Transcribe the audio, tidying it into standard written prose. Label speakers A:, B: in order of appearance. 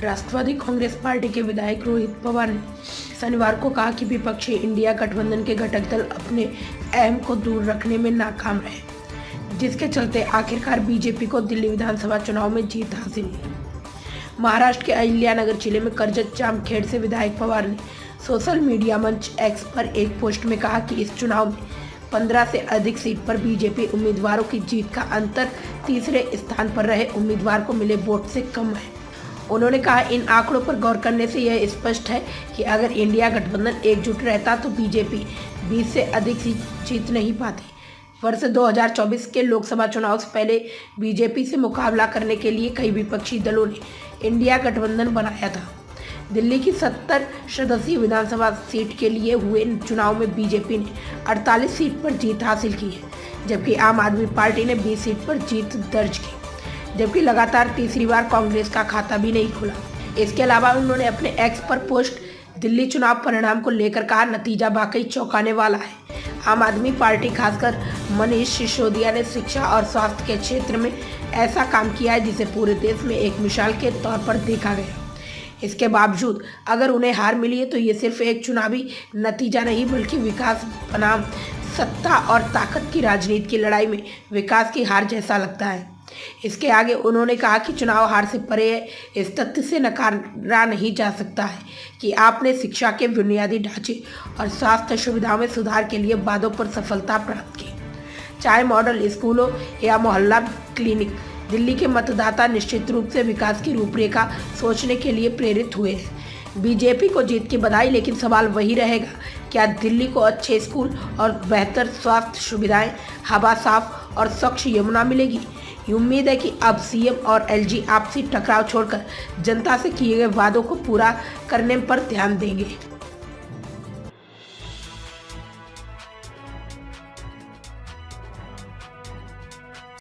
A: राष्ट्रवादी Congress party के विधायक रोहित पवार ने शनिवार को कहा कि विपक्षी इंडिया गठबंधन के घटक दल अपने अहम को दूर रखने में नाकाम रहे, जिसके चलते आखिरकार बीजेपी को दिल्ली विधानसभा चुनाव में जीत हासिल हुई। महाराष्ट्र के अहिल्यानगर जिले में करजत जामखेड़ से विधायक पवार ने सोशल मीडिया मंच एक्स पर एक पोस्ट में कहा कि इस चुनाव में 15 से अधिक सीट पर बीजेपी उम्मीदवारों की जीत का अंतर तीसरे स्थान पर रहे उम्मीदवार को मिले वोट से कम है। उन्होंने कहा, इन आंकड़ों पर गौर करने से यह स्पष्ट है कि अगर इंडिया गठबंधन एकजुट रहता तो बीजेपी 20 से अधिक सीट जीत नहीं पाती। वर्ष 2024 के लोकसभा चुनाव से पहले बीजेपी से मुकाबला करने के लिए कई विपक्षी दलों ने इंडिया गठबंधन बनाया था। दिल्ली की 70 सदस्यीय विधानसभा सीट के लिए हुए चुनाव में बीजेपी ने 48 सीट पर जीत हासिल की है, जबकि आम आदमी पार्टी ने 20 सीट पर जीत दर्ज की, जबकि लगातार तीसरी बार कांग्रेस का खाता भी नहीं खुला। इसके अलावा उन्होंने अपने एक्स पर पोस्ट दिल्ली चुनाव परिणाम को लेकर कहा, नतीजा वाकई चौंकाने वाला है। आम आदमी पार्टी खासकर मनीष सिसोदिया ने शिक्षा और स्वास्थ्य के क्षेत्र में ऐसा काम किया है जिसे पूरे देश में एक मिसाल के तौर पर देखा गया। इसके बावजूद अगर उन्हें हार मिली है तो ये सिर्फ एक चुनावी नतीजा नहीं बल्कि विकास बनाम सत्ता और ताकत की राजनीति की लड़ाई में विकास की हार जैसा लगता है। इसके आगे उन्होंने कहा कि चुनाव हार से परे है, इस तथ्य से नकारा नहीं जा सकता है कि आपने शिक्षा के बुनियादी ढांचे और स्वास्थ्य सुविधाओं में सुधार के लिए वादों पर सफलता प्राप्त की। चाहे मॉडल स्कूलों या मोहल्ला क्लिनिक, दिल्ली के मतदाता निश्चित रूप से विकास की रूपरेखा सोचने के लिए प्रेरित हुए हैं। बीजेपी को जीत की बधाई, लेकिन सवाल वही रहेगा, क्या दिल्ली को अच्छे स्कूल और बेहतर स्वास्थ्य सुविधाएं, हवा साफ और स्वच्छ यमुना मिलेगी? उम्मीद है कि अब सीएम और एलजी आपसी टकराव छोड़कर जनता से किए गए वादों को पूरा करने पर ध्यान देंगे।